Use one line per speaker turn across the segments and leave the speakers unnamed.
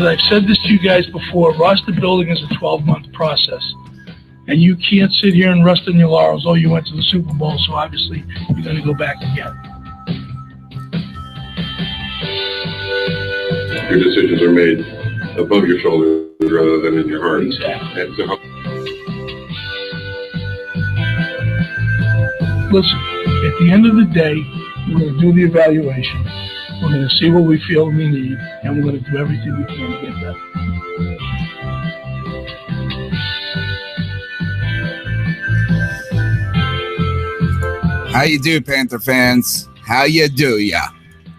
As I've said this to you guys before, roster building is a 12-month process. And you can't sit here and rest on your laurels. Oh, you went to the Super Bowl, so obviously you're going to go back again.
Your decisions are made above your shoulders rather than in your heart.
Exactly.
And so,
listen, at the end of the day, we're going to do the evaluation. We're going to see what we feel we need, and we're going to do everything we can to get better.
How you do, Panther fans? How you do, ya?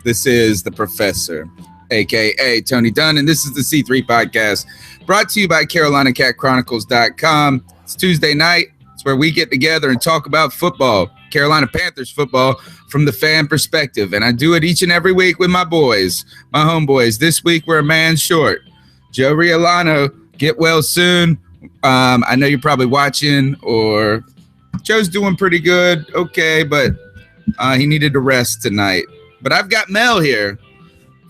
This is the Professor, a.k.a. Tony Dunn, and this is the C3 Podcast, brought to you by CarolinaCatChronicles.com. It's Tuesday night. It's where we get together and talk about football, Carolina Panthers football, from the fan perspective. And I do it each and every week with my boys, my homeboys. This week, we're a man short. Joe Riolano, get well soon. I know you're probably watching, or Joe's doing pretty good. Okay, but he needed to rest tonight. But I've got Mel here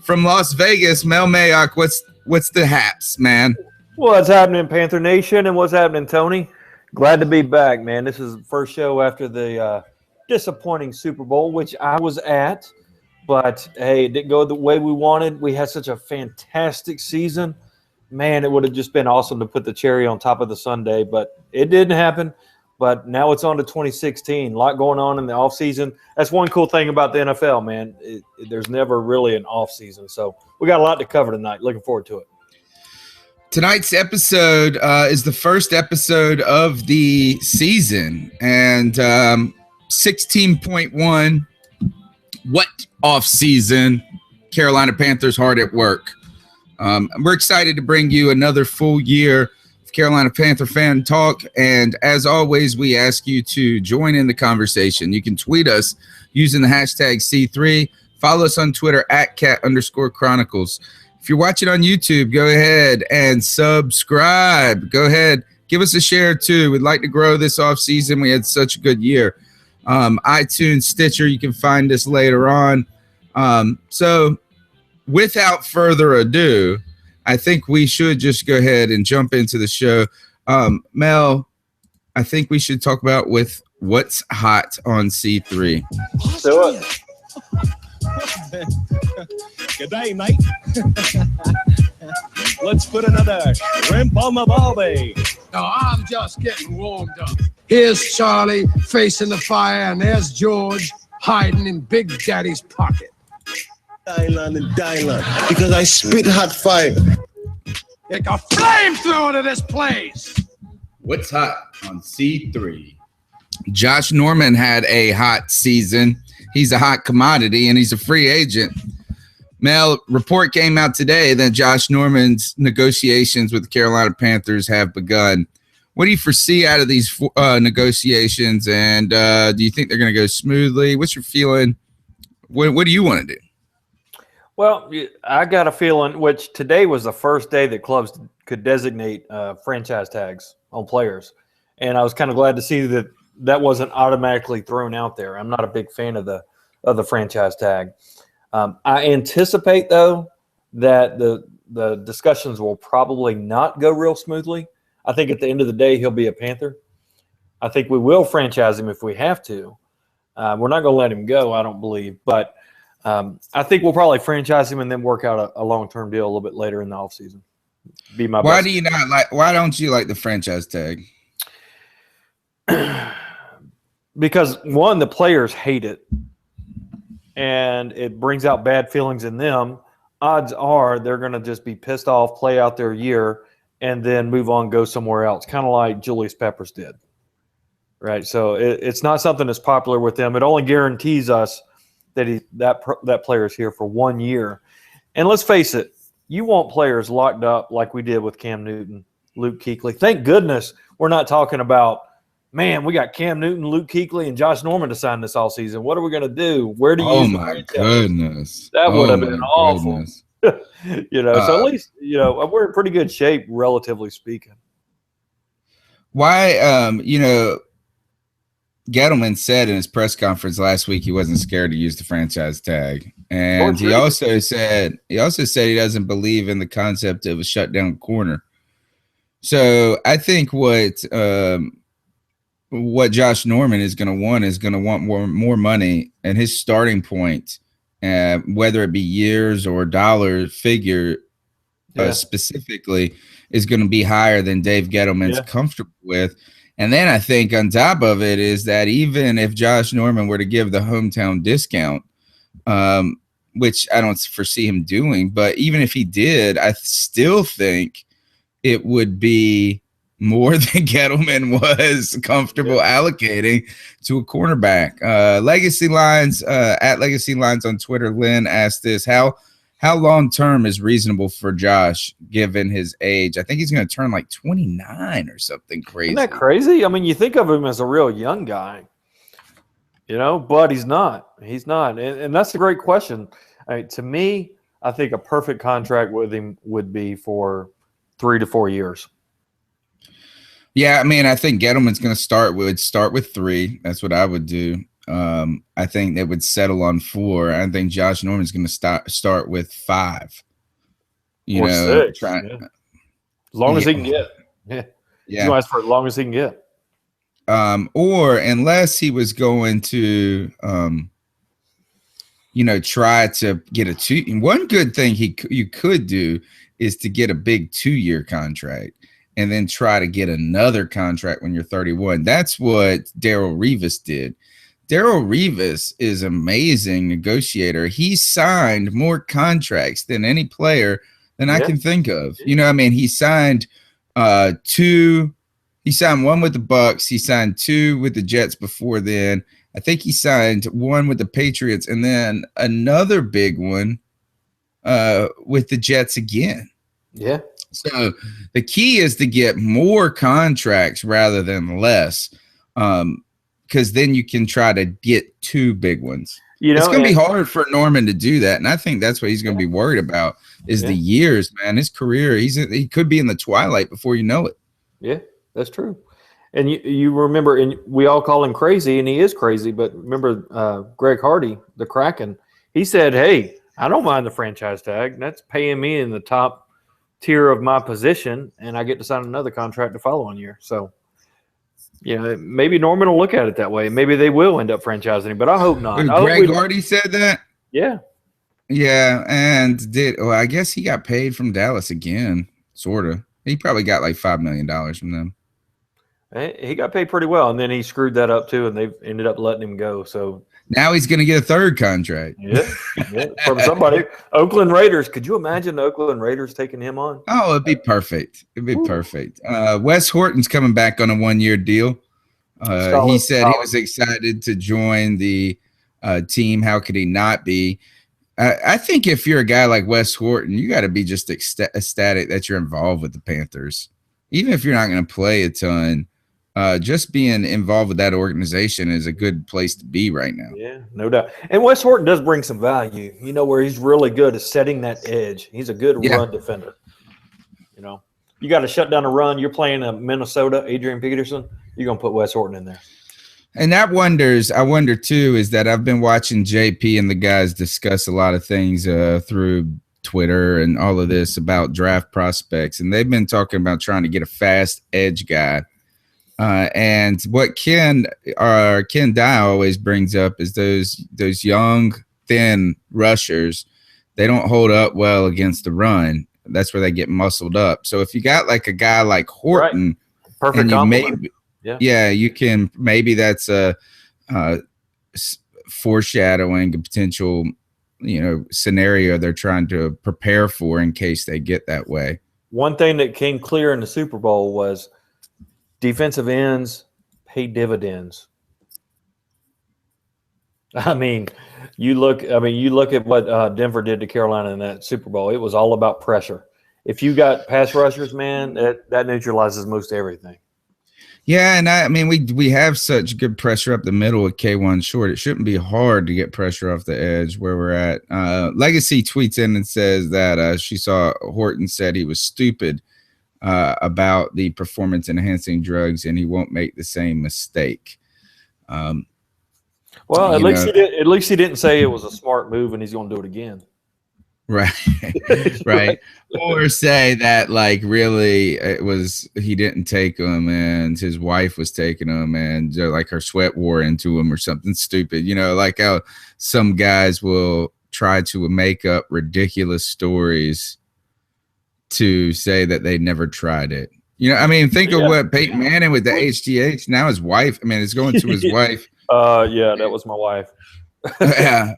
from Las Vegas. Mel Mayock, what's the haps, man?
What's happening, Panther Nation, and what's happening, Tony? Glad to be back, man. This is the first show after the disappointing Super Bowl, which I was at. But, hey, it didn't go the way we wanted. We had such a fantastic season. Man, it would have just been awesome to put the cherry on top of the sundae, but it didn't happen. But now it's on to 2016. A lot going on in the offseason. That's one cool thing about the NFL, man. There's never really an offseason. So we got a lot to cover tonight. Looking forward to it.
Tonight's episode is the first episode of the season. And 16.1, what offseason? Carolina Panthers hard at work. We're excited to bring you another full year Carolina Panther fan talk, and as always, we ask you to join in the conversation. You can tweet us using the hashtag C3. Follow us on Twitter at @cat_chronicles. If you're watching on YouTube, go ahead and subscribe. Go ahead, give us a share too. We'd like to grow this off season. We had such a good year. iTunes, Stitcher, you can find us later on. So without further ado, I think we should just go ahead and jump into the show. Mel, I think we should talk about what's hot on C3.
Do it.
Good day, mate. Let's put another shrimp on the barbie.
No, I'm just getting warmed up. Here's Charlie facing the fire, and there's George hiding in Big Daddy's pocket.
Dylan and Dylan, because I spit hot fire.
Like a flamethrower to this place.
What's hot on C3? Josh Norman had a hot season. He's a hot commodity, and he's a free agent. Mel, report came out today that Josh Norman's negotiations with the Carolina Panthers have begun. What do you foresee out of these negotiations, and do you think they're going to go smoothly? What's your feeling? What do you want to do?
Well, I got a feeling, which today was the first day that clubs could designate franchise tags on players. And I was kind of glad to see that that wasn't automatically thrown out there. I'm not a big fan of the franchise tag. I anticipate, though, that the discussions will probably not go real smoothly. I think at the end of the day, he'll be a Panther. I think we will franchise him if we have to. We're not going to let him go, I don't believe. But I think we'll probably franchise him and then work out a long-term deal a little bit later in the offseason. Be my
Why
best.
why don't you like the franchise tag?
Because, one, the players hate it, and it brings out bad feelings in them. Odds are they're going to just be pissed off, play out their year, and then move on, go somewhere else, kind of like Julius Peppers did. Right? So it's not something that's popular with them. It only guarantees us that that player is here for 1 year. And let's face it, you want players locked up like we did with Cam Newton, Luke Kuechly. Thank goodness we're not talking about, man, we got Cam Newton, Luke Kuechly, and Josh Norman to sign this all season. What are we going to do? Where do you use the franchise?
Goodness.
That would have been awful. So at least, we're in pretty good shape, relatively speaking.
Why, Gettleman said in his press conference last week he wasn't scared to use the franchise tag, and he also said he doesn't believe in the concept of a shutdown corner. So I think what Josh Norman is going to want more money, and his starting point, whether it be years or dollar figure, specifically, is going to be higher than Dave Gettleman's comfortable with. And then I think on top of it is that even if Josh Norman were to give the hometown discount, which I don't foresee him doing, but even if he did, I still think it would be more than Gettleman was comfortable allocating to a cornerback. Legacy Lines, at Legacy Lines on Twitter, Lynn asked this: How long term is reasonable for Josh given his age? I think he's going to turn like 29 or something crazy.
Isn't that crazy? I mean, you think of him as a real young guy, but he's not. He's not. And that's a great question. To me, I think a perfect contract with him would be for 3 to 4 years.
Yeah, I mean, I think Gettleman's going to start with 3. That's what I would do. I think they would settle on 4. I think Josh Norman's going to start with 5.
Or 6. As long as he can get.
Yeah.
You ask for as long as he can get.
Or unless he was going to, try to get a 2. One good thing you could do is to get a big 2-year contract and then try to get another contract when you're 31. That's what Darrelle Revis did. Darrelle Revis is an amazing negotiator. He signed more contracts than any player than I can think of. He signed 2. He signed 1 with the Bucks. He signed 2 with the Jets before then. I think he signed 1 with the Patriots and then another big one with the Jets again.
Yeah.
So the key is to get more contracts rather than less, because then you can try to get 2 big ones. It's going to be hard for Norman to do that, and I think that's what he's going to be worried about is the years, man. His career, he could be in the twilight before you know it.
Yeah, that's true. And you remember, and we all call him crazy, and he is crazy, but remember Greg Hardy, the Kraken, he said, hey, I don't mind the franchise tag. That's paying me in the top tier of my position, and I get to sign another contract the following year. So, maybe Norman will look at it that way. Maybe they will end up franchising him, but I hope not.
Greg Hardy said that?
Yeah.
Yeah, and I guess he got paid from Dallas again, sort of. He probably got like $5 million from them.
He got paid pretty well, and then he screwed that up too, and they ended up letting him go. So
now he's going to get a 3rd contract.
Yeah, from somebody. Oakland Raiders. Could you imagine the Oakland Raiders taking him on?
Oh, it'd be perfect. Perfect. Wes Horton's coming back on a 1-year deal. He said he was excited to join the team. How could he not be? I think if you're a guy like Wes Horton, you got to be just ecstatic that you're involved with the Panthers. Even if you're not going to play a ton, just being involved with that organization is a good place to be right now.
Yeah, no doubt. And Wes Horton does bring some value. Where he's really good at setting that edge. He's a good run defender. You got to shut down a run. You're playing a Minnesota, Adrian Peterson. You're going to put Wes Horton in there.
And I wonder too, is that I've been watching JP and the guys discuss a lot of things through Twitter and all of this about draft prospects. And they've been talking about trying to get a fast edge guy. And what Ken Dye always brings up is those young, thin rushers. They don't hold up well against the run. That's where they get muscled up. So if you got like a guy like Horton,
perfect compliment.
You can, maybe that's a foreshadowing a potential, scenario they're trying to prepare for in case they get that way.
One thing that came clear in the Super Bowl was defensive ends pay dividends. You look at what Denver did to Carolina in that Super Bowl. It was all about pressure. If you got pass rushers, man, that neutralizes most everything.
Yeah, and we have such good pressure up the middle with K1 Short. It shouldn't be hard to get pressure off the edge where we're at. Legacy tweets in and says that she saw Horton said he was stupid about the performance-enhancing drugs and he won't make the same mistake.
Well, at
You
least
know-
he did. At least he didn't say it was a smart move, and he's going to do it again.
Right. Right. Or say that like really it was he didn't take him and his wife was taking him and like her sweat wore into him or something stupid. You know, like how some guys will try to make up ridiculous stories to say that they never tried it. You know, I mean, think of what Peyton Manning with the HGH. Now his wife. I mean, it's going to his wife.
Yeah, that was my wife.
Yeah.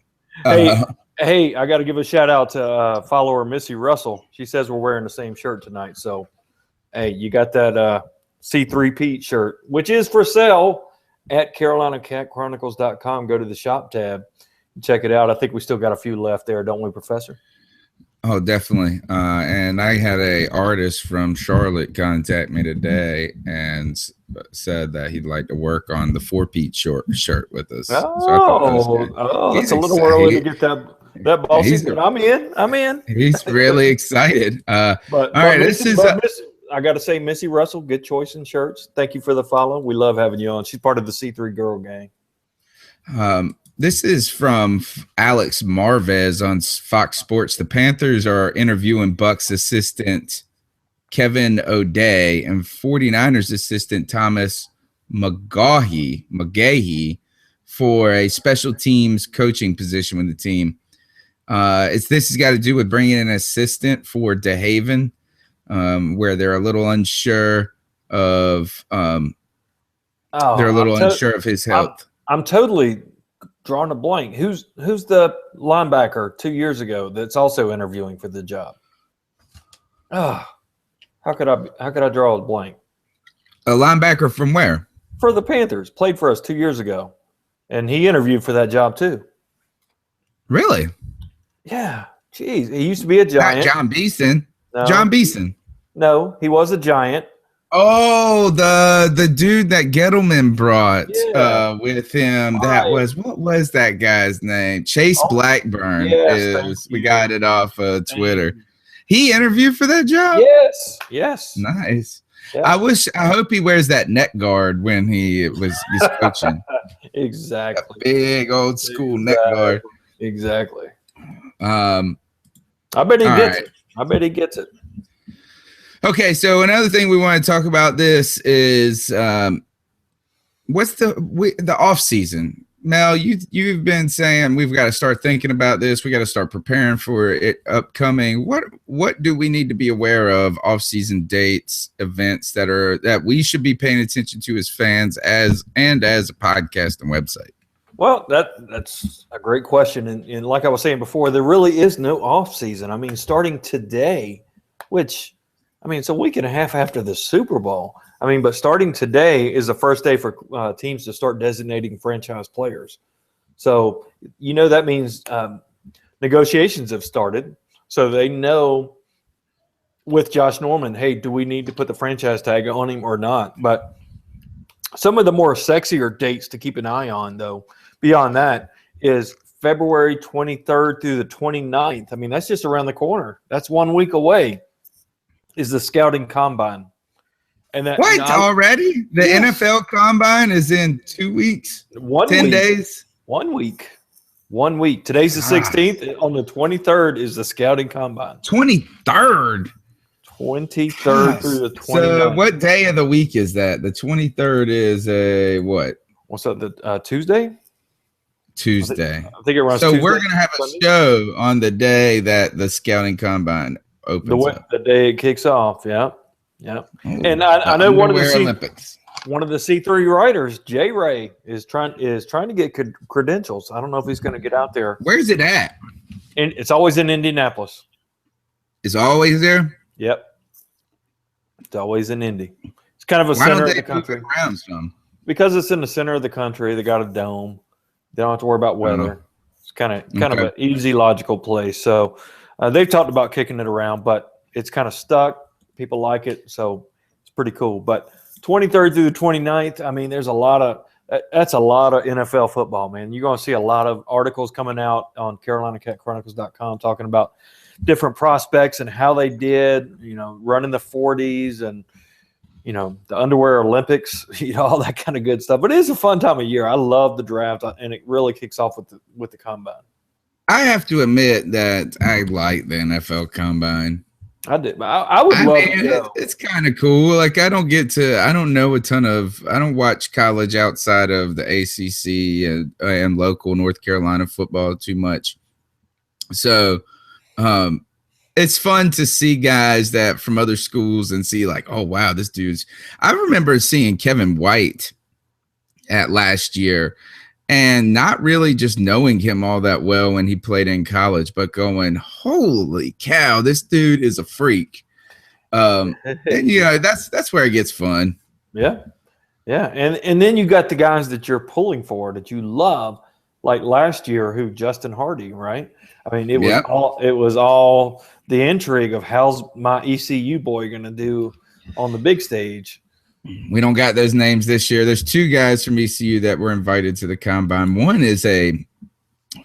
Hey, I got to give a shout out to follower Missy Russell. She says we're wearing the same shirt tonight. So, hey, you got that C3 Pete shirt, which is for sale at CarolinaCatChronicles.com. Go to the shop tab and check it out. I think we still got a few left there, don't we, Professor?
Oh, definitely. And I had a artist from Charlotte contact me today and said that he'd like to work on the 4-Pete shirt with us.
That's a little early to get that bossy, but I'm in.
He's really excited.
But
all right,
I got to say, Missy Russell, good choice in shirts. Thank you for the follow. We love having you on. She's part of the C3 Girl Gang.
This is from Alex Marvez on Fox Sports. The Panthers are interviewing Bucks assistant Kevin O'Day and 49ers assistant Thomas McGahee for a special teams coaching position with the team. This has got to do with bringing in an assistant for DeHaven, where they're a little unsure of unsure of his health.
I'm totally drawing a blank. Who's the linebacker 2 years ago that's also interviewing for the job? How could I draw a blank?
A linebacker from where?
For the Panthers, played for us 2 years ago, and he interviewed for that job too.
Really?
Yeah. Jeez, he used to be a Giant.
Not John Beeson.
No.
John Beeson.
No, he was a Giant.
Oh, the dude that Gettleman brought with him. What was that guy's name? Chase Blackburn. We got it off of Twitter. He interviewed for that job?
Yes.
Nice.
Yeah.
I hope he wears that neck guard when he's coaching.
Exactly.
That big old school neck guard.
Exactly.
I
bet he gets it. I bet he gets it.
Okay, so another thing we want to talk about this is what's the off season. Mel, you've been saying we've got to start thinking about this. We got to start preparing for it upcoming. What do we need to be aware of off season dates, events that we should be paying attention to as fans as a podcast and website?
Well, that's a great question, and like I was saying before, there really is no off season. I mean, starting today, which it's a week and a half after the Super Bowl. But starting today is the first day for teams to start designating franchise players. So, that means negotiations have started. So they know with Josh Norman, hey, do we need to put the franchise tag on him or not? But some of the more sexier dates to keep an eye on, though, beyond that, is February 23rd through the 29th. That's just around the corner. That's 1 week away. Is the scouting combine. And that
already? The NFL combine is in 2 weeks? 10 days?
1 week. 1 week. Today's the 16th. On the 23rd is the scouting combine.
23rd?
23rd through the 29th.
So what day of the week is that? The 23rd is a what?
What's that, the Tuesday?
Tuesday.
I think it runs
So
Tuesday,
we're going to have a show on the day that the scouting combine opens
the day it kicks off. Yeah. And I know one of the C3 writers, J Ray, is trying to get credentials. I don't know if he's going to get out there.
Where's it at?
And it's always in Indianapolis.
It's always there?
Yep. It's always in Indy. It's kind of a center of the country. Because it's in the center of the country. They got a dome. They don't have to worry about weather. It's kind of an easy, logical place. So they've talked about kicking it around, but it's kind of stuck. People like it, so it's pretty cool. But 23rd through the 29th, there's that's a lot of NFL football, man. You're going to see a lot of articles coming out on CarolinaCatChronicles.com talking about different prospects and how they did, running the 40s and, the underwear Olympics, all that kind of good stuff. But it is a fun time of year. I love the draft, and it really kicks off with the combine.
I have to admit that I like the NFL combine.
I did. I would love to go.
It's kind of cool. Like I don't watch college outside of the ACC and local North Carolina football too much. So, it's fun to see guys that from other schools and see like, oh wow, this dude's. I remember seeing Kevin White at last year and not really just knowing him all that well when he played in college, but going, holy cow, this dude is a freak. And that's where it gets fun.
Yeah. Yeah. And then you got the guys that you're pulling for that you love, like last year, Justin Hardy, right? I mean, it was all the intrigue of how's my ECU boy going to do on the big stage.
We don't got those names this year. There's two guys from ECU that were invited to the combine. One is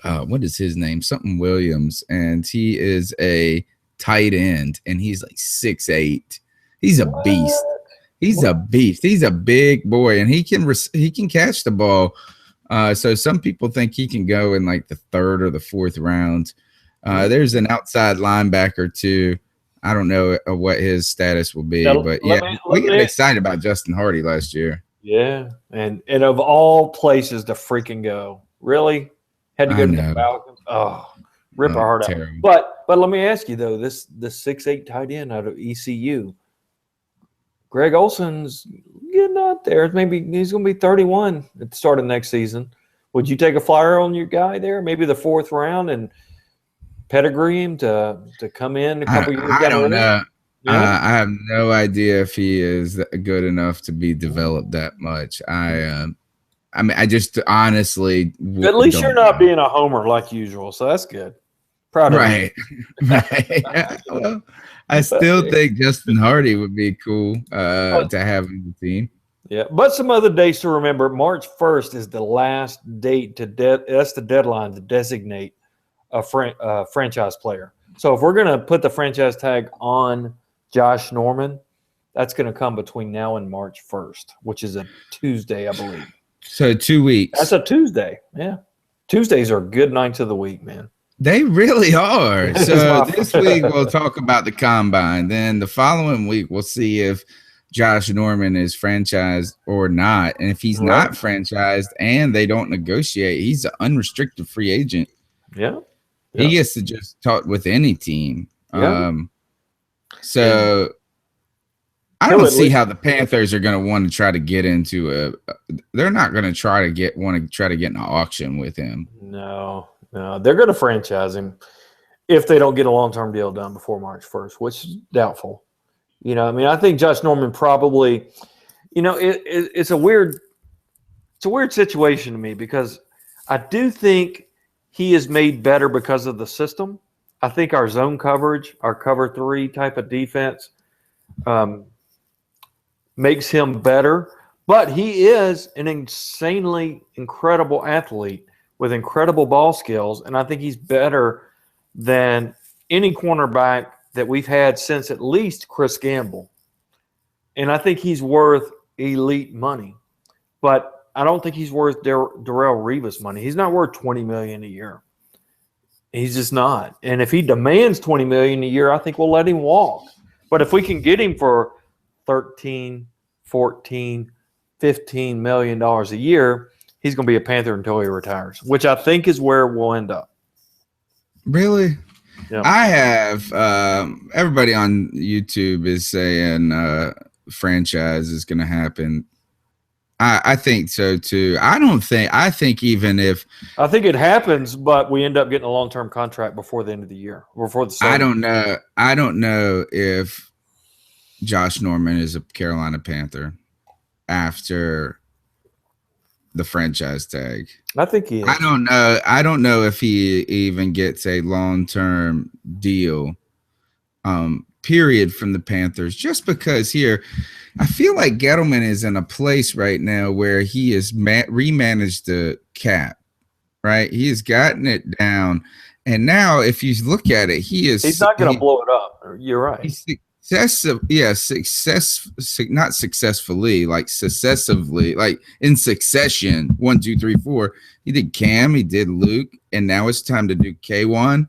what is his name? Something Williams, and he is a tight end, and he's like 6'8". He's a beast. He's a beast. He's a big boy, and he can catch the ball. So some people think he can go in like the 3rd or the 4th round. There's an outside linebacker too. I don't know what his status will be, but we got excited about Justin Hardy last year.
Yeah, and of all places to freaking go, really had to go to the Falcons. Oh, rip our heart out. But let me ask you though, this 6'8" tight end out of ECU, Greg Olson's getting out there. Maybe he's going to be 31 at the start of next season. Would you take a flyer on your guy there? Maybe the 4th round and pedigree him to come in a couple years.
I don't know. Yeah. I have no idea if he is good enough to be developed that much. I just honestly.
At least you're not being a homer like usual, so that's good. Proud of you.
Right. Well, I still think Justin Hardy would be cool to have in the team.
Yeah, but some other dates to remember. March 1st is the last date that's the deadline to designate a franchise player. So if we're going to put the franchise tag on Josh Norman, that's going to come between now and March 1st, which is a Tuesday, I believe.
So 2 weeks.
That's a Tuesday. Yeah. Tuesdays are good nights of the week, man.
They really are. So this week we'll talk about the combine. Then the following week we'll see if Josh Norman is franchised or not. And if he's not franchised and they don't negotiate, he's an unrestricted free agent.
Yeah.
He gets to just talk with any team. So I don't see how the Panthers are going to want to try to get into they're not going to want to try to get an auction with him.
No, they're going to franchise him if they don't get a long-term deal done before March 1st, which is doubtful. I think Josh Norman probably, it's a weird situation to me because I do think he is made better because of the system. I think our zone coverage, our cover 3 type of defense makes him better. But he is an insanely incredible athlete with incredible ball skills, and I think he's better than any cornerback that we've had since at least Chris Gamble. And I think he's worth elite money. But I don't think he's worth Darrelle Revis money. He's not worth $20 million a year. He's just not. And if he demands $20 million a year, I think we'll let him walk. But if we can get him for $13, $14, $15 million a year, he's going to be a Panther until he retires, which I think is where we'll end up.
Really?
Yeah.
I have everybody on YouTube is saying franchise is going to happen. I think so too. I think even if
it happens, but we end up getting a long-term contract before the end of the year, before the summer.
I don't know if Josh Norman is a Carolina Panther after the franchise tag.
I think he is.
I don't know if he even gets a long-term deal. Period from the Panthers, just because here I feel like Gettleman is in a place right now where he has remanaged the cap, right? He has gotten it down, and now if you look at it, he's
not going to blow it up. You're right.
not successfully, like successively, like in succession. 1, 2, 3, 4. He did Cam, he did Luke, and now it's time to do K1.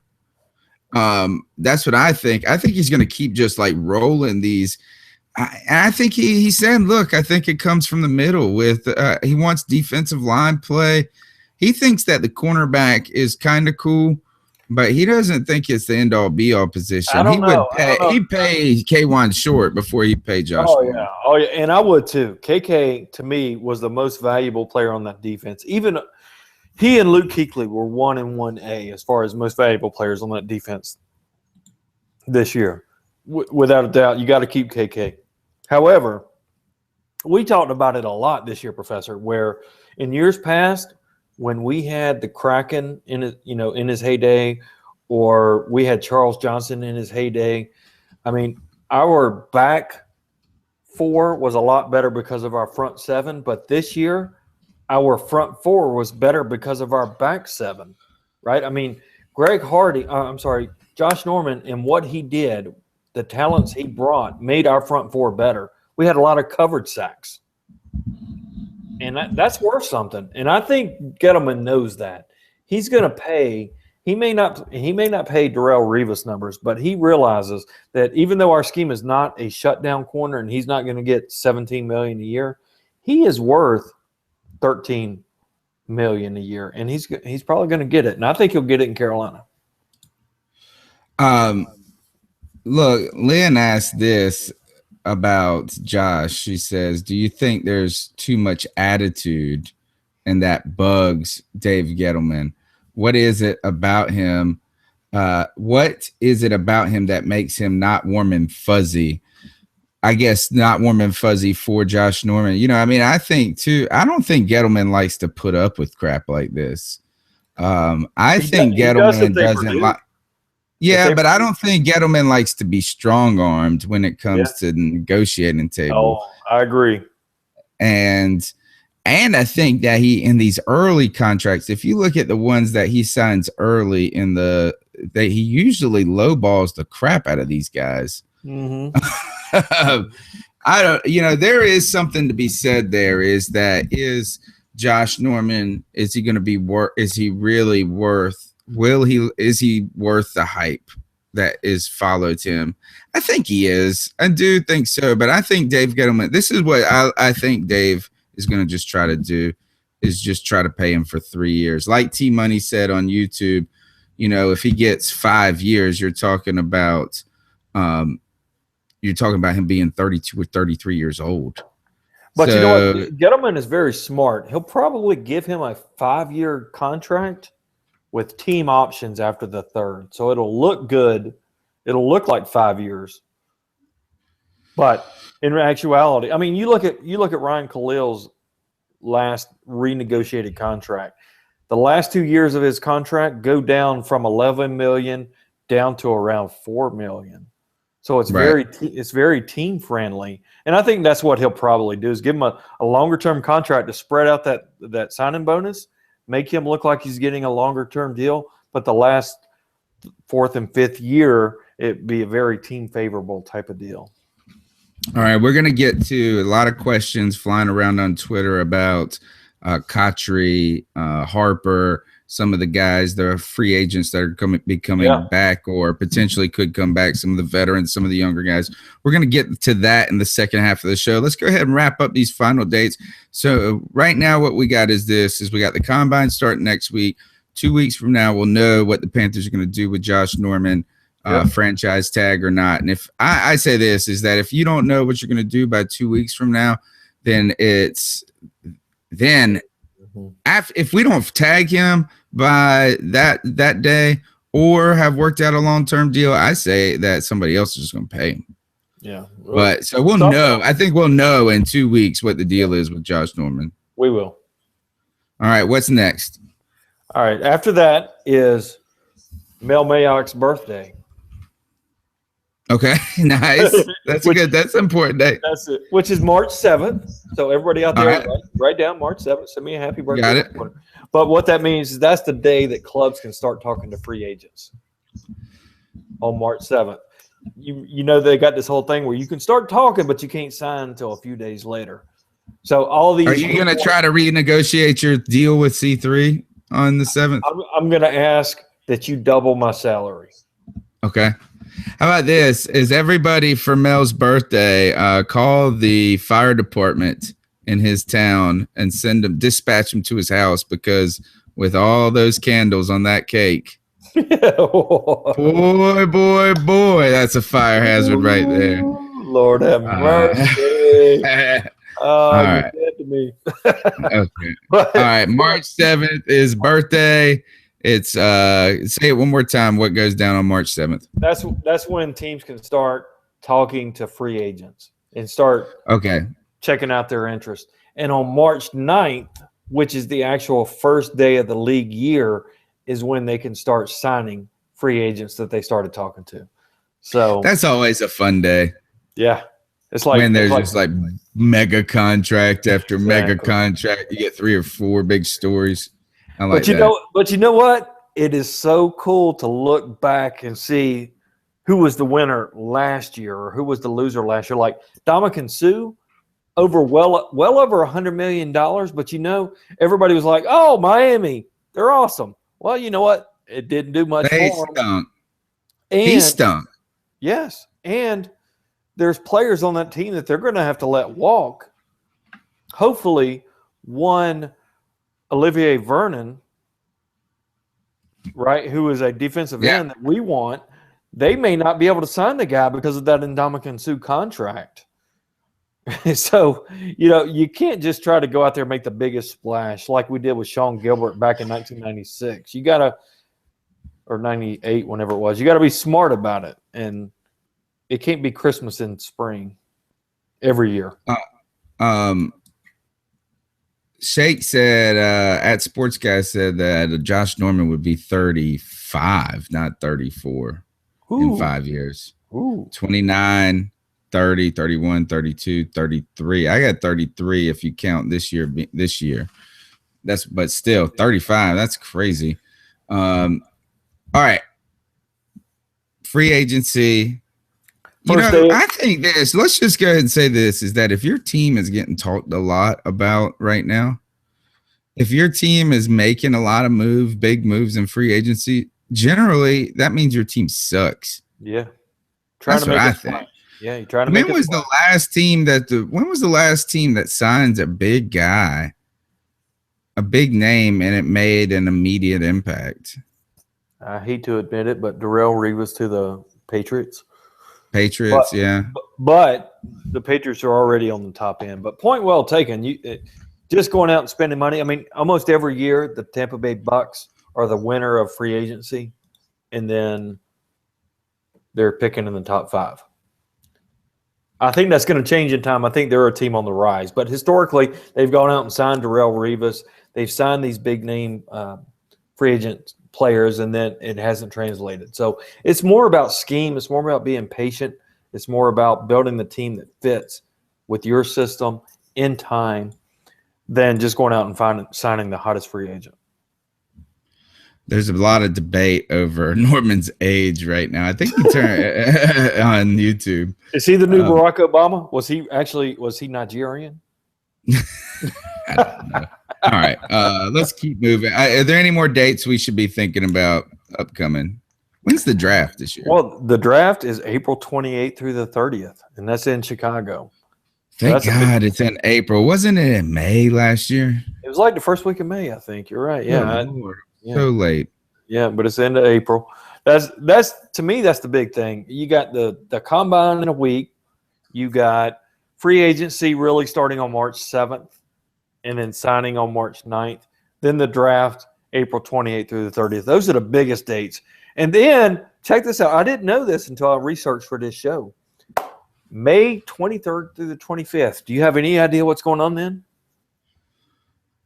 That's what I think. I think he's going to keep just like rolling these. I think he said, look, I think it comes from the middle with he wants defensive line play. He thinks that the cornerback is kind of cool, but he doesn't think it's the end all be all position. He'd pay K1 short before he paid Josh.
Oh yeah, and I would too. KK to me was the most valuable player on that defense. Even he and Luke Kuechly were 1 and 1A as far as most valuable players on that defense this year. Without a doubt, you got to keep KK. However, we talked about it a lot this year, Professor, where in years past, when we had the Kraken in his heyday, or we had Charles Johnson in his heyday, I mean, our back four was a lot better because of our front seven, but this year, our front four was better because of our back seven, right? I mean, Josh Norman and what he did, the talents he brought made our front four better. We had a lot of covered sacks. And that's worth something. And I think Gettleman knows that. He's going to pay – he may not pay Darrelle Revis numbers, but he realizes that even though our scheme is not a shutdown corner and he's not going to get $17 million a year, he is worth $13 million a year. And he's probably going to get it. And I think he'll get it in Carolina.
Look, Lynn asked this about Josh. She says, do you think there's too much attitude and that bugs Dave Gettleman? What is it about him? What is it about him that makes him not warm and fuzzy? I guess not warm and fuzzy for Josh Norman. You know, I mean, I think too, I don't think Gettleman likes to put up with crap like this. I think Gettleman doesn't like. Yeah, but I don't think Gettleman likes to be strong-armed when it comes to the negotiating table.
Oh, I agree.
And I think that he, in these early contracts, if you look at the ones that he signs early that he usually lowballs the crap out of these guys.
Mm-hmm.
There is something to be said there is Josh Norman, is he going to be is he really worth is he worth the hype that is followed him? I think he is. I do think so, but I think Dave Gettleman, this is what I think Dave is going to just try to do, is just try to pay him for 3 years. Like T Money said on YouTube, if he gets 5 years, you're talking about him being 32 or 33 years old.
But you know what? Gettleman is very smart. He'll probably give him a 5-year contract with team options after the third. So it'll look good. It'll look like 5 years. But in actuality, I mean, you look at Ryan Khalil's last renegotiated contract. The last 2 years of his contract go down from $11 million down to around $4 million. So it's very team friendly. And I think that's what he'll probably do, is give him a longer term contract to spread out that signing bonus, make him look like he's getting a longer-term deal, but the last 4th and 5th year, it'd be a very team-favorable type of deal.
All right, we're going to get to a lot of questions flying around on Twitter about Kotry, Harper, some of the guys, the free agents that are coming back or potentially could come back, some of the veterans, some of the younger guys. We're going to get to that in the second half of the show. Let's go ahead and wrap up these final dates. So right now what we got is we got the combine starting next week. 2 weeks from now, we'll know what the Panthers are going to do with Josh Norman, franchise tag or not. And if I say this, is that if you don't know what you're going to do by 2 weeks from now, then if we don't tag him by that day or have worked out a long-term deal, I say that somebody else is just going to pay him.
Yeah.
But so we'll know. I think we'll know in 2 weeks what the deal is with Josh Norman.
We will.
All right. What's next?
All right. After that is Mel Mayock's birthday.
Okay. Nice. That's good. That's an important day.
That's it. Which is March 7th. So everybody out there, write down March 7th. Send me a happy birthday.
Got it.
But what that means is that's the day that clubs can start talking to free agents on March 7th. you know they got this whole thing where you can start talking, but you can't sign until a few days later. So all these.
Are you going to try to renegotiate your deal with C3 on the 7th?
I'm going to ask that you double my salary.
Okay. How about this? Is everybody for Mel's birthday, call the fire department in his town and dispatch him to his house, because with all those candles on that cake, boy, that's a fire hazard right there.
Lord have mercy.
All
you're
right.
dead to me.
Okay. All right. March 7th is birthday. It's say it one more time. What goes down on March 7th?
That's when teams can start talking to free agents and start checking out their interest. And on March 9th, which is the actual first day of the league year, is when they can start signing free agents that they started talking to. So
that's always a fun day.
Yeah. It's like
when there's just like mega contract after mega contract, you get 3 or 4 big stories. I like that.
But you know what? It is so cool to look back and see who was the winner last year or who was the loser last year. Like Ndamukong Suh, well over $100 million. But everybody was like, "Oh, Miami, they're awesome." Well, you know what? It didn't do much for him.
He stunk.
Yes, and there's players on that team that they're going to have to let walk. Hopefully, one Olivier Vernon, right, who is a defensive end that we want, they may not be able to sign the guy because of that Ndamukong Suh contract. So, you can't just try to go out there and make the biggest splash like we did with Sean Gilbert back in 1996. You got to, or 98, whenever it was, you got to be smart about it. And it can't be Christmas in spring every year.
Shake said, at Sports Guy said that Josh Norman would be 35, not 34 in 5 years. 29, 30, 31, 32, 33. I got 33 if you count this year. But still 35. That's crazy. All right. Free agency. I think this, let's just go ahead and say this, is that if your team is getting talked a lot about right now, if your team is making a lot of big moves in free agency, generally that means your team sucks.
Yeah.
That's what I think.
Yeah, you're trying to make it.
When was the last team that signs a big guy, a big name, and it made an immediate impact?
I hate to admit it, but Darrelle Revis to the Patriots. But the Patriots are already on the top end. But point well taken. Just going out and spending money. I mean, almost every year the Tampa Bay Bucks are the winner of free agency, and then they're picking in the top 5. I think that's going to change in time. I think they're a team on the rise. But historically, they've gone out and signed Darrelle Revis. They've signed these big-name free agent players, and then it hasn't translated. So it's more about scheme. It's more about being patient. It's more about building the team that fits with your system in time than just going out and signing the hottest free agent.
There's a lot of debate over Norman's age right now. I think he turned on YouTube.
Is he the new Barack Obama? Was he Nigerian?
I don't know. All right. Let's keep moving. Are there any more dates we should be thinking about upcoming? When's the draft this year?
Well, the draft is April 28th through the 30th, and that's in Chicago.
Thank God it's in April. Wasn't it in May last year?
It was like the first week of May, I think. You're right. Yeah.
So late.
Yeah, but it's the end of April. That's to me, that's the big thing. You got the combine in a week. You got free agency really starting on March 7th and then signing on March 9th. Then the draft, April 28th through the 30th. Those are the biggest dates. And then check this out. I didn't know this until I researched for this show. May 23rd through the 25th. Do you have any idea what's going on then?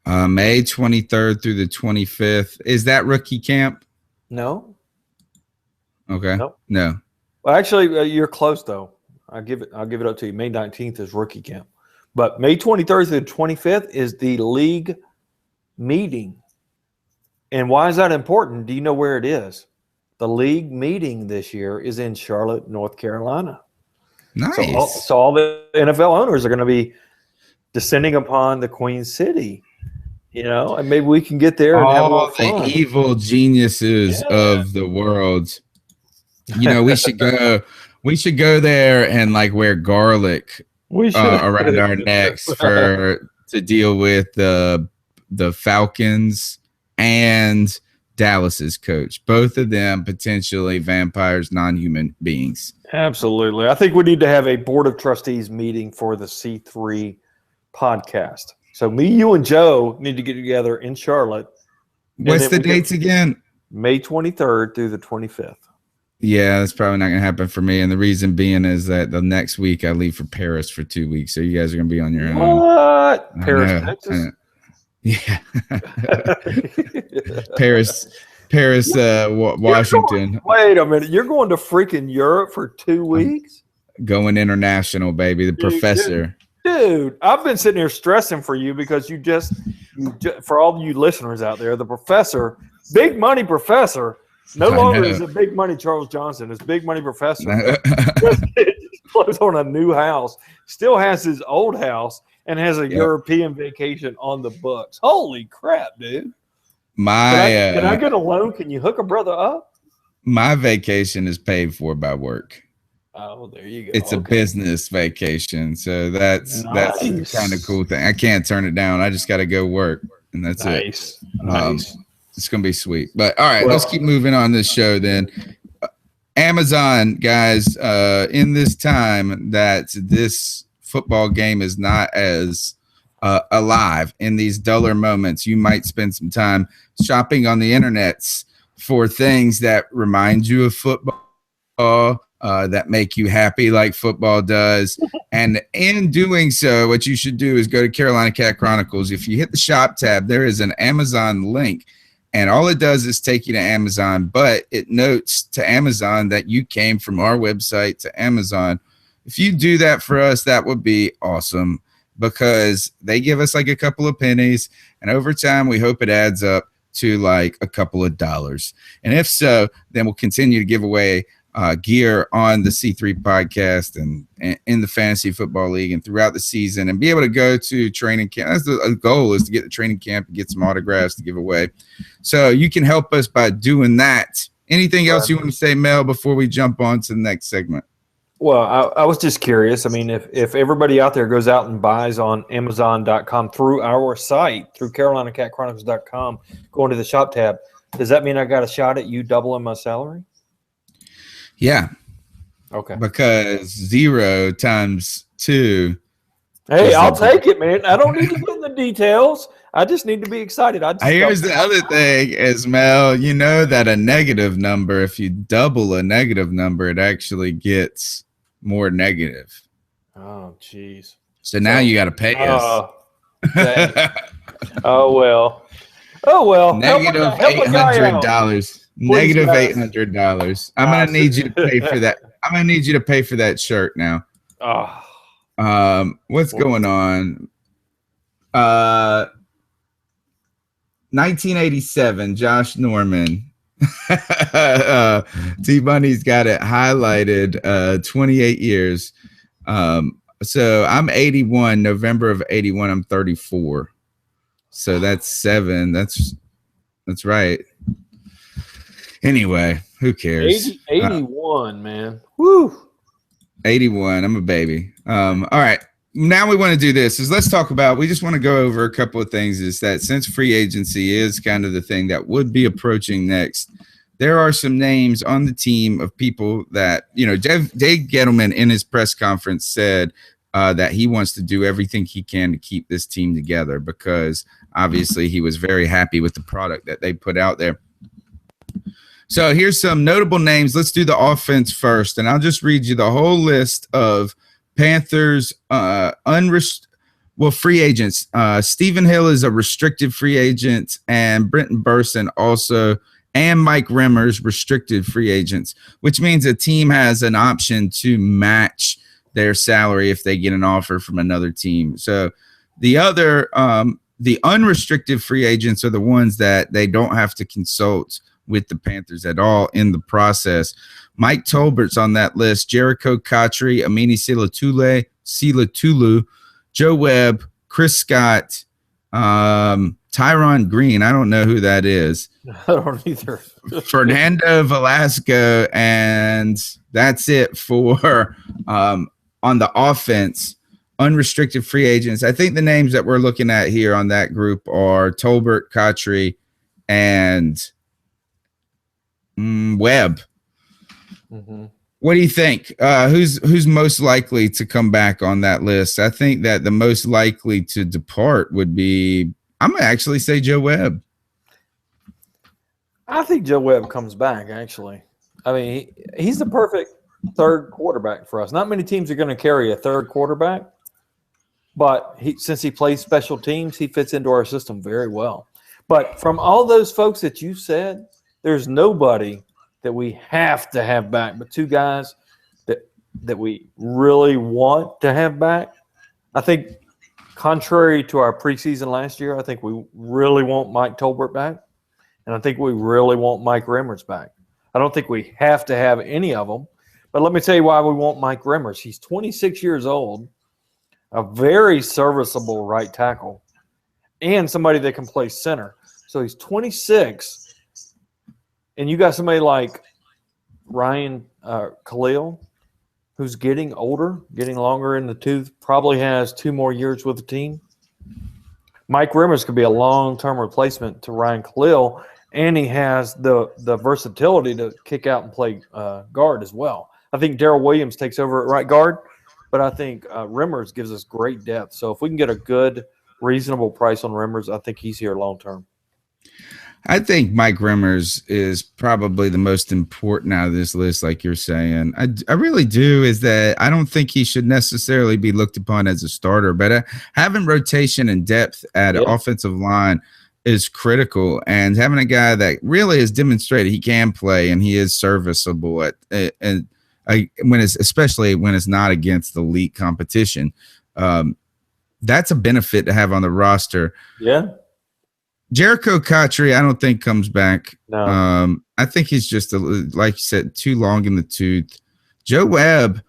May 23rd through the 25th. Is that rookie camp?
No.
Okay.
Nope.
No.
Well, actually, you're close though. I'll give it up to you. May 19th is rookie camp, but May 23rd through the 25th is the league meeting. And why is that important? Do you know where it is? the league meeting this year is in Charlotte, North Carolina.
Nice.
So all the NFL owners are going to be descending upon the Queen City, and maybe we can get there and have a little
All
fun.
the evil geniuses of the world. We should go. We should go there and wear garlic around our necks to deal with the Falcons and Dallas's coach. Both of them potentially vampires, non-human beings.
Absolutely. I think we need to have a board of trustees meeting for the C3 podcast. So me, you, and Joe need to get together in Charlotte.
What's the dates again?
May 23rd through the 25th.
Yeah, that's probably not going to happen for me. And the reason being is that the next week I leave for Paris for 2 weeks. So you guys are going to be on your own.
What? Paris, Texas?
Yeah. Paris, Washington.
Wait a minute. You're going to freaking Europe for 2 weeks?
Going international, baby. The professor.
Dude, I've been sitting here stressing for you because you just for all you listeners out there, the professor, big money professor, no longer is it big money Charles Johnson. It's big money professor. just closed on a new house. Still has his old house and has a European vacation on the books. Holy crap, dude. Can I get a loan? Can you hook a brother up?
My vacation is paid for by work.
Oh, there you go.
It's a business vacation. So that's the kind of cool thing. I can't turn it down. I just got to go work, and that's it.
Nice.
It's going to be sweet. But all right, let's keep moving on this show then. Amazon, guys, in this time that this football game is not as alive, in these duller moments, you might spend some time shopping on the internets for things that remind you of football, that make you happy like football does. And in doing so, what you should do is go to Carolina Cat Chronicles. If you hit the shop tab, there is an Amazon link. And all it does is take you to Amazon, but it notes to Amazon that you came from our website to Amazon. If you do that for us, that would be awesome because they give us a couple of pennies. And over time, we hope it adds up to a couple of dollars. And if so, then we'll continue to give away gear on the C3 podcast and in the fantasy football league and throughout the season and be able to go to training camp. That's the goal, is to get to training camp and get some autographs to give away. So you can help us by doing that. Anything else you want to say, Mel, before we jump on to the next segment?
Well, I was just curious. I mean, if everybody out there goes out and buys on Amazon.com through our site, through CarolinaCatChronicles.com, going to the shop tab, does that mean I got a shot at you doubling my salary?
Yeah.
Okay.
Because 0 times 2.
Hey, I'll take it, man. I don't need to get in the details. I just need to be excited.
Here's the other thing is, Mel, you know that a negative number, if you double a negative number, it actually gets more negative.
Oh, jeez.
So now you got to pay us.
Oh, well.
Negative $800. Negative $800. I'm gonna need you to pay for that. I'm gonna need you to pay for that shirt now. What's going on? 1987. Josh Norman. T-Bunny's got it highlighted. 28 years. So I'm 81. November of 81. I'm 34. So that's 7. That's right. Anyway, who cares?
81, man. Woo.
81. I'm a baby. All right. Now we want to do this is let's talk about, we just want to go over a couple of things is that since free agency is kind of the thing that would be approaching next, there are some names on the team of people that, Dave Gettleman in his press conference said that he wants to do everything he can to keep this team together because obviously he was very happy with the product that they put out there. So here's some notable names. Let's do the offense first, and I'll just read you the whole list of Panthers free agents. Stephen Hill is a restricted free agent, and Brenton Burson also, and Mike Remmers restricted free agents, which means a team has an option to match their salary if they get an offer from another team. So the other, the unrestricted free agents are the ones that they don't have to consult with the Panthers at all in the process. Mike Tolbert's on that list. Jericho Cotchery, Amini Silatulu, Joe Webb, Chris Scott, Tyron Green. I don't know who that is.
I don't either.
Fernando Velasco, and that's it for on the offense. Unrestricted free agents. I think the names that we're looking at here on that group are Tolbert, Cotchery, and Webb.
Mm-hmm.
What do you think? Who's most likely to come back on that list? I think that the most likely to depart would be, I'm going to actually say Joe Webb.
I think Joe Webb comes back, actually. I mean, he's the perfect third quarterback for us. Not many teams are going to carry a third quarterback, but since he plays special teams, he fits into our system very well. But from all those folks that you said, there's nobody that we have to have back, but two guys that we really want to have back. I think, contrary to our preseason last year, I think we really want Mike Tolbert back, and I think we really want Mike Remmers back. I don't think we have to have any of them, but let me tell you why we want Mike Remmers. He's 26 years old, a very serviceable right tackle, and somebody that can play center. So he's 26, and you got somebody like Ryan Khalil, who's getting older, getting longer in the tooth, probably has 2 more years with the team. Mike Remmers could be a long-term replacement to Ryan Khalil, and he has the versatility to kick out and play guard as well. I think Darrell Williams takes over at right guard, but I think Remmers gives us great depth. So if we can get a good, reasonable price on Remmers, I think he's here long-term.
I think Mike Remmers is probably the most important out of this list, like you're saying. I really do, is that I don't think he should necessarily be looked upon as a starter, but having rotation and depth at offensive line is critical, and having a guy that really has demonstrated he can play and he is serviceable especially when it's not against the elite competition. That's a benefit to have on the roster.
Yeah.
Jericho Cotchery, I don't think comes back.
No.
I think he's just, like you said, too long in the tooth. Joe Webb,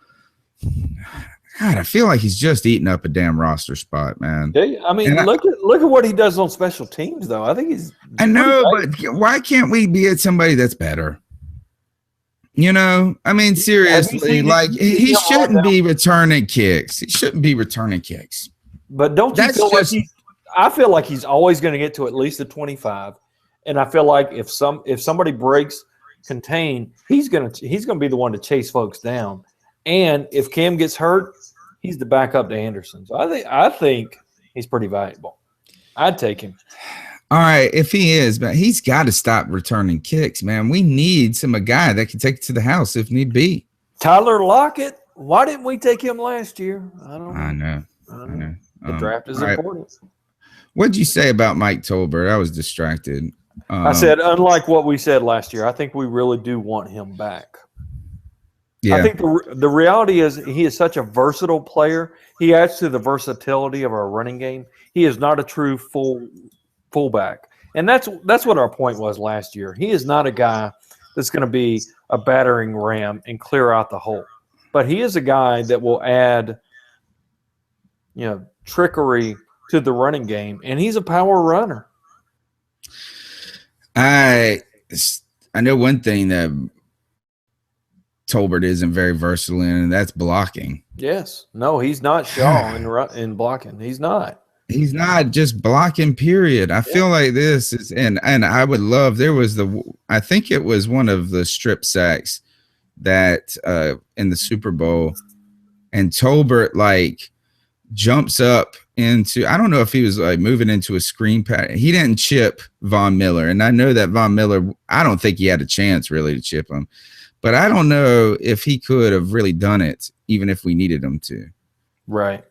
God, I feel like he's just eating up a damn roster spot, man.
I mean, look at what he does on special teams, though. I think he's.
I know, but why can't we be at somebody that's better? You know, I mean, seriously, like he shouldn't be returning kicks. He shouldn't be returning kicks.
But don't you feel like I feel like he's always going to get to at least a 25, and I feel like if somebody breaks contain, he's going to be the one to chase folks down. And if Cam gets hurt, he's the backup to Anderson. So I think he's pretty valuable. I'd take him.
All right, if he is, but he's got to stop returning kicks, man. We need a guy that can take it to the house if need be.
Tyler Lockett. Why didn't we take him last year? I know. The draft is important.
What'd you say about Mike Tolbert? I was distracted.
I said, unlike what we said last year, I think we really do want him back.
Yeah.
I think the reality is he is such a versatile player. He adds to the versatility of our running game. He is not a true fullback. And that's what our point was last year. He is not a guy that's going to be a battering ram and clear out the hole. But he is a guy that will add, trickery to the running game, and he's a power runner. I
know one thing that Tolbert isn't very versatile in, and that's blocking.
Yes. No, he's not Shaw in blocking. He's not.
He's not just blocking, period. I feel like this is, and I would love, I think it was one of the strip sacks that in the Super Bowl, and Tolbert jumps up into, I don't know if he was moving into a screen pass. He didn't chip Von Miller. And I know that Von Miller, I don't think he had a chance really to chip him, but I don't know if he could have really done it, even if we needed him to.
Right.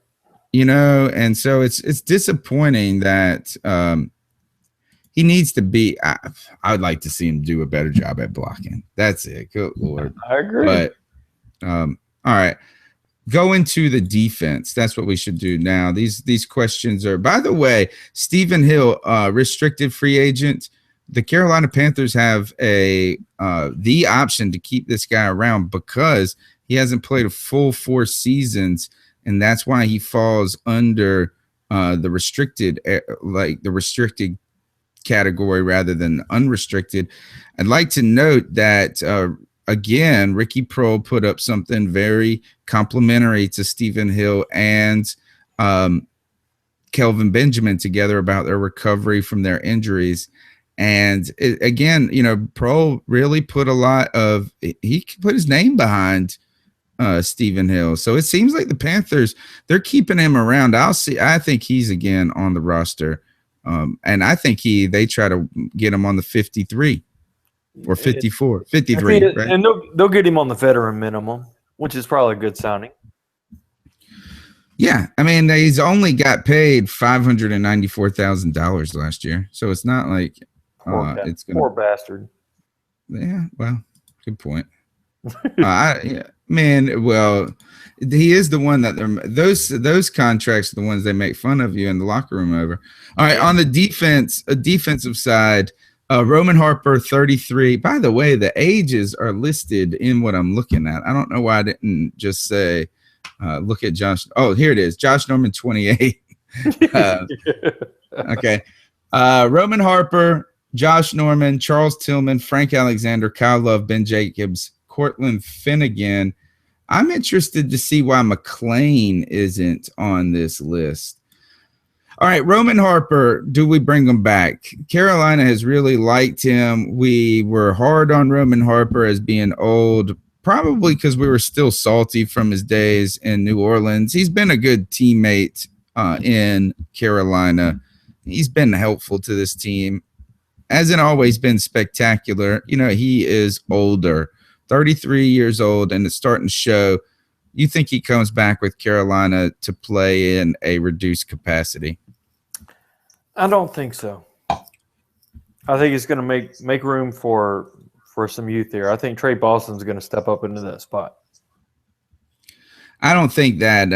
And so it's disappointing that he needs to be, I would like to see him do a better job at blocking. That's it. Good Lord.
I agree.
But all right. Go into the defense. That's what we should do now. These questions are, by the way, Stephen Hill, restricted free agent. the Carolina Panthers have the option to keep this guy around because he hasn't played a full 4 seasons, and that's why he falls under the restricted category rather than unrestricted. I'd like to note that again, Ricky Prohl put up something very complimentary to Stephen Hill and Kelvin Benjamin together about their recovery from their injuries. And again, Prohl really put he put his name behind Stephen Hill. So it seems like the Panthers, they're keeping him around. I think he's again on the roster. And I think they try to get him on the 53 or 54, 53. Right?
And they'll get him on the veteran minimum, which is probably a good signing.
Yeah, I mean, he's only got paid $594,000 last year, so it's not like
poor bastard.
Yeah, well, good point. Man, well, he is the one that those contracts are the ones they make fun of you in the locker room over. All right, on the defensive side, Roman Harper, 33. By the way, the ages are listed in what I'm looking at. I don't know why I didn't just say. Look at Josh. Oh, here it is. Josh Norman, 28. Okay. Roman Harper, Josh Norman, Charles Tillman, Frank Alexander, Kyle Love, Ben Jacobs, Cortland Finnegan. I'm interested to see why McLean isn't on this list. All right, Roman Harper, do we bring him back? Carolina has really liked him. We were hard on Roman Harper as being old, probably because we were still salty from his days in New Orleans. He's been a good teammate in Carolina. He's been helpful to this team. Hasn't always been spectacular. He is older, 33 years old, and it's starting to show. You think he comes back with Carolina to play in a reduced capacity?
I don't think so. I think he's going to make room for some youth there. I think Trey Boston's going to step up into that spot.
I don't think that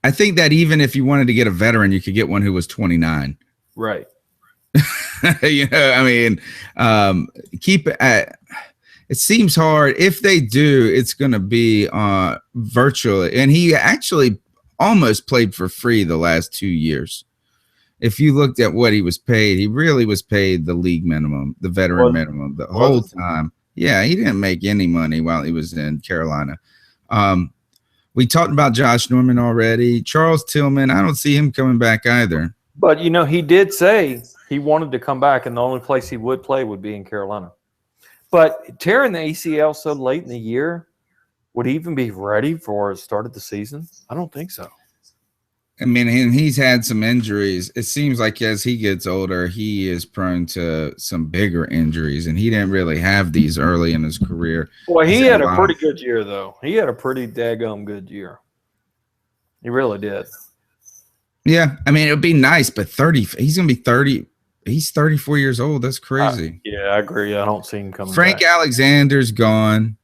I think that even if you wanted to get a veteran, you could get one who was 29.
Right.
I mean, keep it at, it seems hard. If they do, it's going to be virtually. And he actually almost played for free the last 2 years. If you looked at what he was paid, he really was paid the league minimum, the veteran minimum the whole time. Yeah, he didn't make any money while he was in Carolina. We talked about Josh Norman already. Charles Tillman, I don't see him coming back either.
But, he did say he wanted to come back, and the only place he would play would be in Carolina. But tearing the ACL so late in the year, would he even be ready for the start of the season? I don't think so.
I mean, and he's had some injuries. It seems like as he gets older, he is prone to some bigger injuries, and he didn't really have these early in his career.
Well, he had a pretty good year, though. He had a pretty daggum good year. He really did.
Yeah, I mean, it would be nice, but he's going to be 30. He's 34 years old. That's crazy.
Yeah, I agree. I don't see him coming
Frank
back.
Alexander's gone.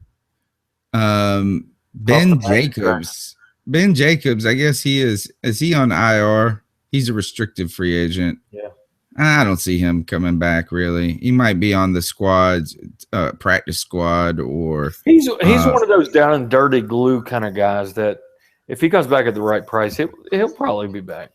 Ben Jacobs. Ben Jacobs, I guess is he on IR? He's a restricted free agent.
Yeah.
I don't see him coming back, really. He might be on the squad's practice squad or
he's one of those down and dirty glue kind of guys that if he comes back at the right price, he'll probably be back.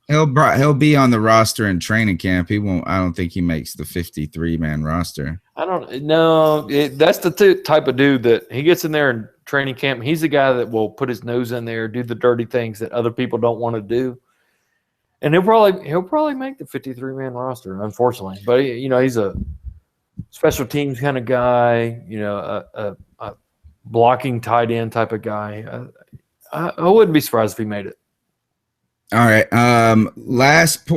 He'll be
on the roster in training camp. He won't. I don't think he makes the 53-man roster.
I don't know. That's the type of dude that he gets in there in training camp. He's the guy that will put his nose in there, do the dirty things that other people don't want to do, and he'll probably make the 53-man roster. Unfortunately, but he's a special teams kind of guy. A blocking tight end type of guy. I wouldn't be surprised if he made it.
All right. Last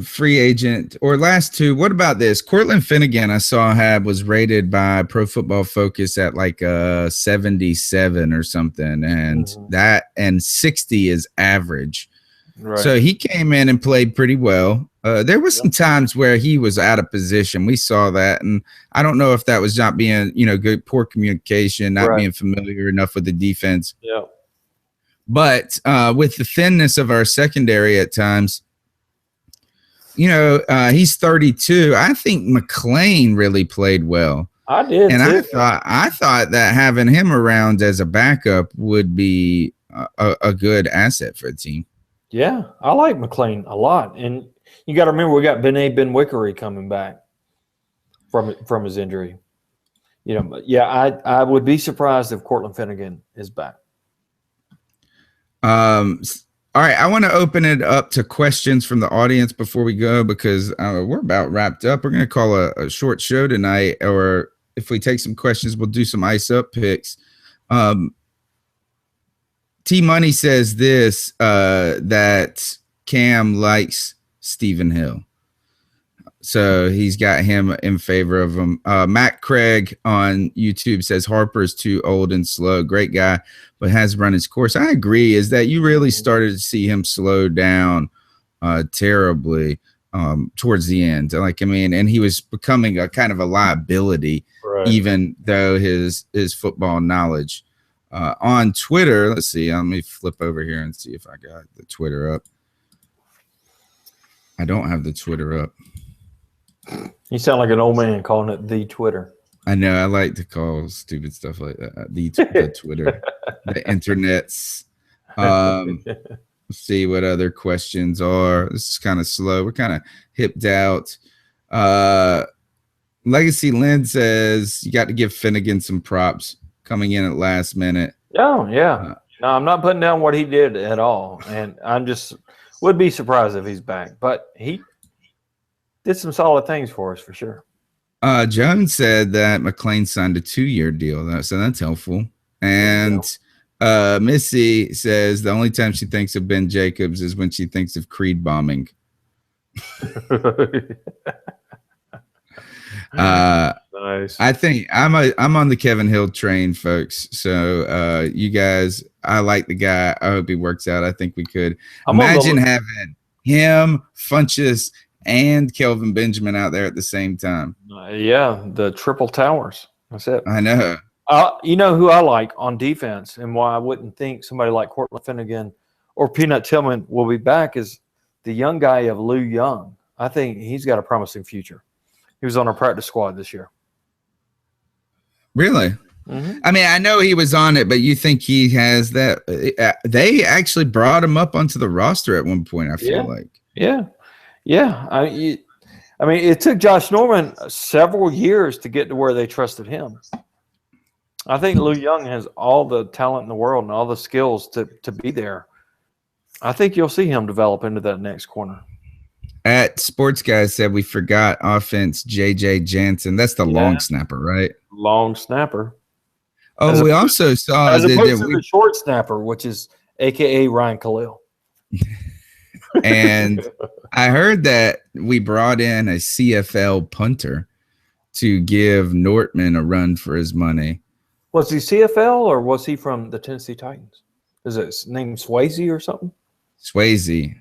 free agent or last two. What about this? Cortland Finnegan, I saw was rated by Pro Football Focus at like 77 or something, and 60 is average. Right. So he came in and played pretty well. There was some times where he was out of position. We saw that, and I don't know if that was not being, poor communication, not being familiar enough with the defense.
Yeah.
But with the thinness of our secondary at times, he's 32. I think McLean really played well.
I did,
and
too.
I thought that having him around as a backup would be a good asset for the team.
Yeah, I like McLean a lot, and you got to remember we got Bené Benwickery coming back from his injury. But yeah, I would be surprised if Cortland Finnegan is back.
All right, I want to open it up to questions from the audience before we go, because we're about wrapped up. We're going to call a short show tonight, or if we take some questions, we'll do some ice up picks. T Money says this, that Cam likes Stephen Hill. So he's got him in favor of him. Matt Craig on YouTube says Harper's too old and slow. Great guy, but has run his course. I agree. Is that you really started to see him slow down terribly towards the end. And he was becoming a kind of a liability, right, even though his football knowledge. On Twitter, let's see. Let me flip over here and see if I got the Twitter up. I don't have the Twitter up.
You sound like an old man calling it the Twitter.
I know. I like to call stupid stuff like that the Twitter, the internets. Let's see what other questions are. This is kind of slow. We're kind of hipped out. Legacy Lynn says you got to give Finnegan some props coming in at last minute.
Oh, yeah. No, I'm not putting down what he did at all. And I'm just would be surprised if he's back. But he did some solid things for us for sure.
Jones said that McLean signed a 2-year deal, so that's helpful. And Missy says the only time she thinks of Ben Jacobs is when she thinks of Creed bombing.
Nice.
I think I'm on the Kevin Hill train, folks. So you guys, I like the guy. I hope he works out. I think we could imagine having him, Funchess, and Kelvin Benjamin out there at the same time.
Yeah, the triple towers. That's it.
I know.
You know who I like on defense, and why I wouldn't think somebody like Cortland Finnegan or Peanut Tillman will be back is the young guy of Lou Young. I think he's got a promising future. He was on our practice squad this year.
Really?
Mm-hmm.
I mean, I know he was on it, but you think he has that? They actually brought him up onto the roster at one point, I feel like.
Yeah. Yeah. I mean, it took Josh Norman several years to get to where they trusted him. I think Lou Young has all the talent in the world and all the skills to be there. I think you'll see him develop into that next corner.
At Sports Guys said we forgot offense JJ Jansen. That's the long snapper, right?
Long snapper.
Oh, we also saw
as opposed to the short snapper, which is AKA Ryan Khalil.
And I heard that we brought in a CFL punter to give Nortman a run for his money.
Was he CFL or was he from the Tennessee Titans? Is it named Swayze or something?
Swayze.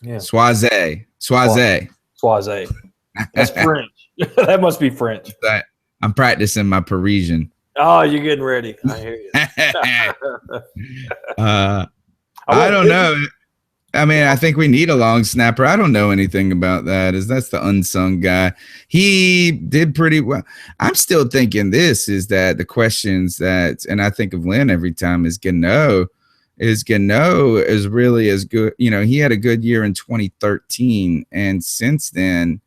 Yeah.
Swaze.
That's French. That must be French.
I'm practicing my Parisian.
Oh, you're getting ready. I hear you.
I don't know. I mean, I think we need a long snapper. I don't know anything about that. That's the unsung guy. He did pretty well. I'm still thinking this is that the questions that, and I think of Lynn every time, is Gano is really as good. You know, he had a good year in 2013, and since then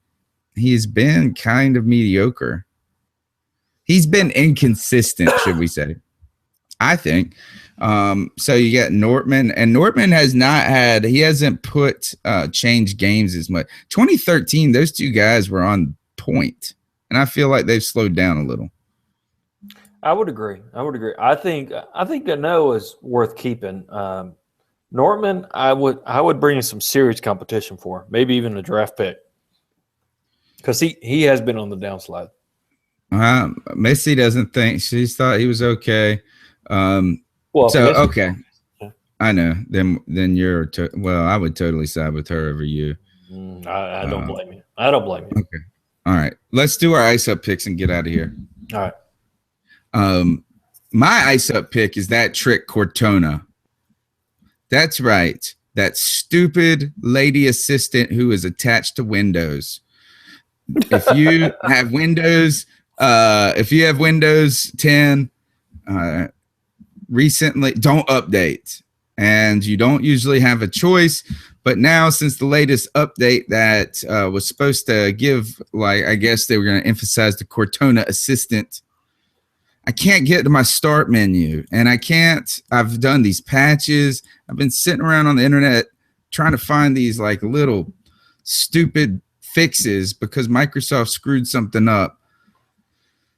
he's been kind of mediocre. He's been inconsistent, should we say? I think. So you got Nortman, and Nortman hasn't put changed games as much. 2013, those two guys were on point, and I feel like they've slowed down a little.
I would agree. I think Gano is worth keeping. Nortman, I would bring in some serious competition for, maybe even a draft pick, because he has been on the downslide.
Missy doesn't think, she thought he was okay. Okay. I know. Then you're I would totally side with her over you.
I don't blame you. I don't blame you.
Okay. All right. Let's do our ice up picks and get out of here.
All right.
My ice up pick is that trick Cortona. That's right. that stupid lady assistant who is attached to Windows. If you have Windows 10 recently, don't update. And you don't usually have a choice. But now, since the latest update that was supposed to give, like, I guess they were going to emphasize the Cortana assistant, I can't get to my start menu. And I've done these patches. I've been sitting around on the internet trying to find these like little stupid fixes because Microsoft screwed something up.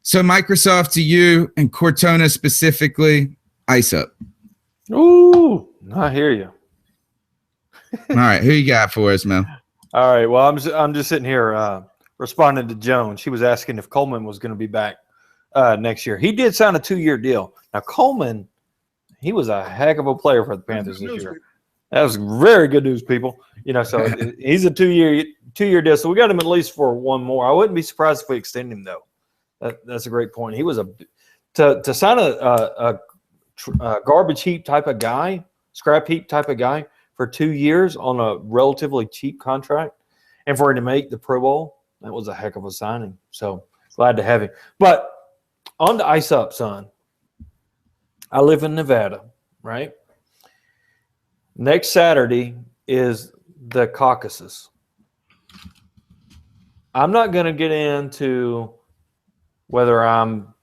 So Microsoft, to you and Cortana specifically, ice up.
Ooh, I hear you.
All right, who you got for us, man?
All right, well, I'm just sitting here responding to Joan. She was asking if Coleman was going to be back next year. He did sign a 2-year deal. Now, Coleman, he was a heck of a player for the Panthers this year. That was very good news, people. So he's a 2-year deal. So we got him at least for one more. I wouldn't be surprised if we extend him, though. That's a great point. He was to sign a garbage heap type of guy, scrap heap type of guy for 2 years on a relatively cheap contract, and for him to make the Pro Bowl, that was a heck of a signing. So glad to have him. But on to ice up, son. I live in Nevada, right? Next Saturday is the caucuses. I'm not going to get into whether I'm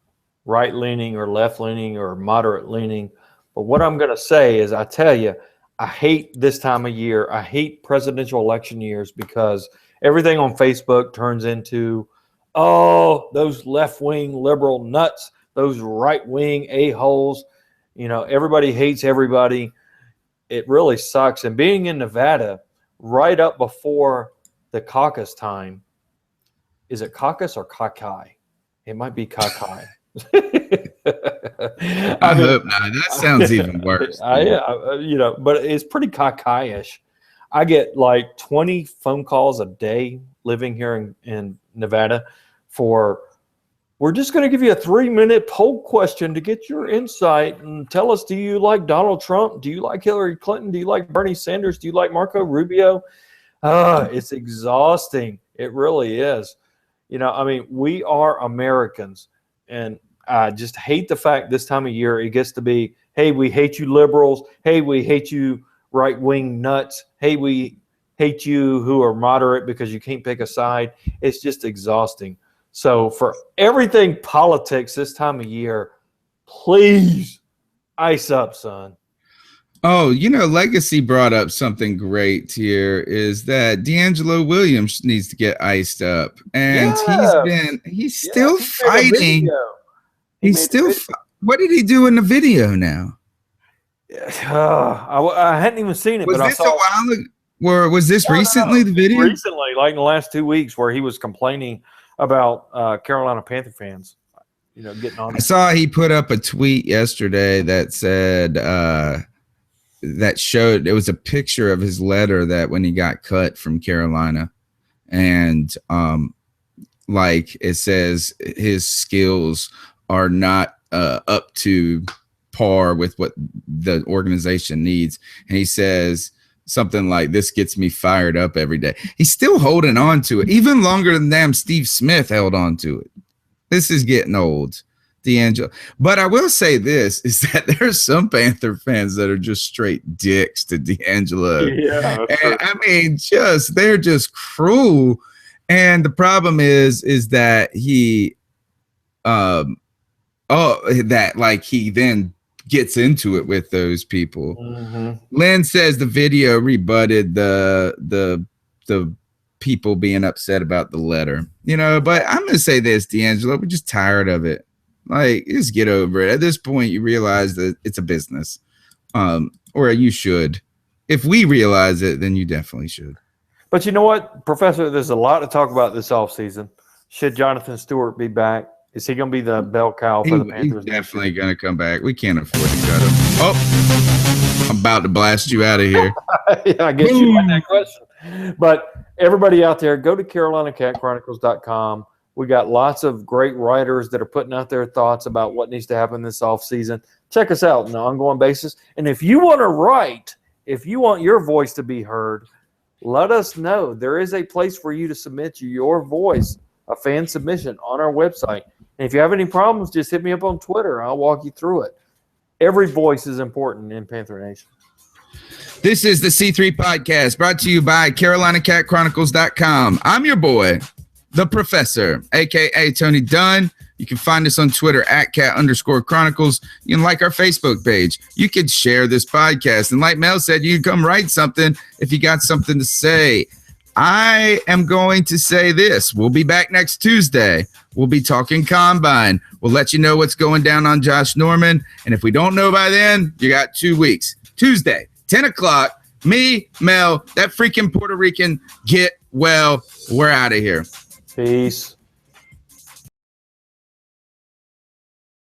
right-leaning or left-leaning or moderate-leaning, but what I'm going to say is, I tell you, I hate this time of year. I hate presidential election years because everything on Facebook turns into, oh, those left-wing liberal nuts, those right-wing a-holes. Everybody hates everybody. It really sucks. And being in Nevada right up before the caucus time, is it caucus or caucus? It might be caucus.
I hope not. That sounds even worse.
But it's pretty cockeye-ish. I get like 20 phone calls a day living here in Nevada we're just going to give you a 3-minute poll question to get your insight and tell us, do you like Donald Trump? Do you like Hillary Clinton? Do you like Bernie Sanders? Do you like Marco Rubio? It's exhausting. It really is. We are Americans, and I just hate the fact this time of year it gets to be, hey, we hate you liberals. Hey, we hate you right-wing nuts. Hey, we hate you who are moderate because you can't pick a side. It's just exhausting. So for everything politics this time of year, please ice up, son.
Oh, Legacy brought up something great here, is that D'Angelo Williams needs to get iced up. And he's still fighting. What did he do in the video now?
I hadn't even seen it.
Was
but
this a while ago? Or was this recently, the video?
Recently, like in the last 2 weeks, where he was complaining about Carolina Panther fans, getting on.
I saw he put up a tweet yesterday that said that showed, it was a picture of his letter that when he got cut from Carolina, and like it says his skills are not up to par with what the organization needs, and he says something like, this gets me fired up every day. He's still holding on to it, even longer than damn Steve Smith held on to it. This is getting old, D'Angelo. But I will say this, is that there's some Panther fans that are just straight dicks to D'Angelo.
Yeah,
and, I mean, they're just cruel. And the problem is that he he then gets into it with those people.
Mm-hmm.
Lynn says the video rebutted the people being upset about the letter, but I'm going to say this, D'Angelo, we're just tired of it. Like, just get over it. At this point, you realize that it's a business, or you should. If we realize it, then you definitely should.
But you know what, Professor, there's a lot to talk about this offseason. Should Jonathan Stewart be back? Is he going to be the bell cow for the Panthers?
He's definitely going to come back. We can't afford to cut him. Oh, I'm about to blast you out of here.
Yeah, I guess you like that question. But everybody out there, go to CarolinaCatChronicles.com. We got lots of great writers that are putting out their thoughts about what needs to happen this offseason. Check us out on an ongoing basis. And if you want to write if you want your voice to be heard, let us know. There is a place for you to submit your voice, a fan submission on our website. And if you have any problems, just hit me up on Twitter. I'll walk you through it. Every voice is important in Panther Nation.
This is the C3 Podcast, brought to you by CarolinaCatChronicles.com. I'm your boy, the Professor, a.k.a. Tony Dunn. You can find us on Twitter at @cat_chronicles. You can like our Facebook page. You can share this podcast. And like Mel said, you can come write something if you got something to say. I am going to say this. We'll be back next Tuesday. We'll be talking Combine. We'll let you know what's going down on Josh Norman. And if we don't know by then, you got 2 weeks. Tuesday, 10 o'clock, me, Mel, that freaking Puerto Rican, get well. We're out of here.
Peace.